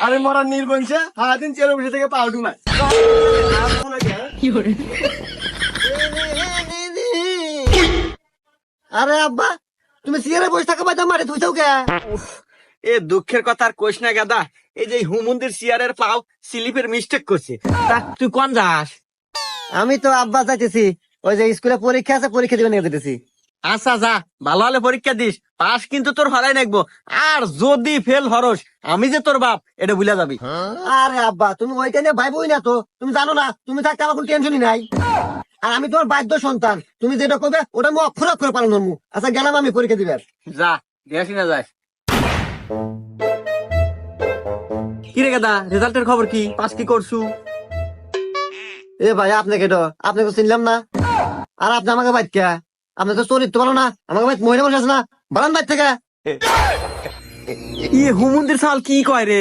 আমি মরার নির্বংশে সারাদিন চেয়ারে বসে থেকে পাউডু মার। আরে আব্বা, তুমি সিয়ারে বসে থাকা বাদ মারে তুই কে? এ দুঃখের কথা আর কইস না গাদা, এই যে হুমুন্দির চেয়ারের পাও স্লিপের মিস্টেক করছে। তা তুই কোন যাস? আমি তো আব্বা যাইতেছি, ওই যে স্কুলে পরীক্ষা আছে, পরীক্ষা দিবে নিয়ে যেতেছি। আচ্ছা যা, ভালো হলে পরীক্ষা দিস, পাস কিন্তু তোর হরাই নাকবো। আর যদি ফেল হরস, আমি যে তোর বাপ এটা ভুলে যাবি। আরে আব্বা, তুমি ওইটা নিয়ে ভাইবই না তো, তুমি জানো না, তুমি থাকতে আমার কোনো টেনশনই নাই। আর আমি তোমার বাধ্য সন্তান, তুমি যেটা করবে ওটা আমি অক্ষর অক্ষর পালন করবো। আচ্ছা গেলাম আমি পরীক্ষা দিবে। যা দেখি না যাস। কি রে গাদা, রেজাল্টের খবর কি? পাস কি করছু? এ ভাই আপনাকে তো আপনাকে চিনলাম না। আর আপনি আমাকে বাইক কে? আপনার তো চরিত্র ভালো না, আমাকে বাইক মহিলা বসে আছে না, বারান বাইক থেকে। ইয়ে হুমুন্দির সাল কি কয় রে?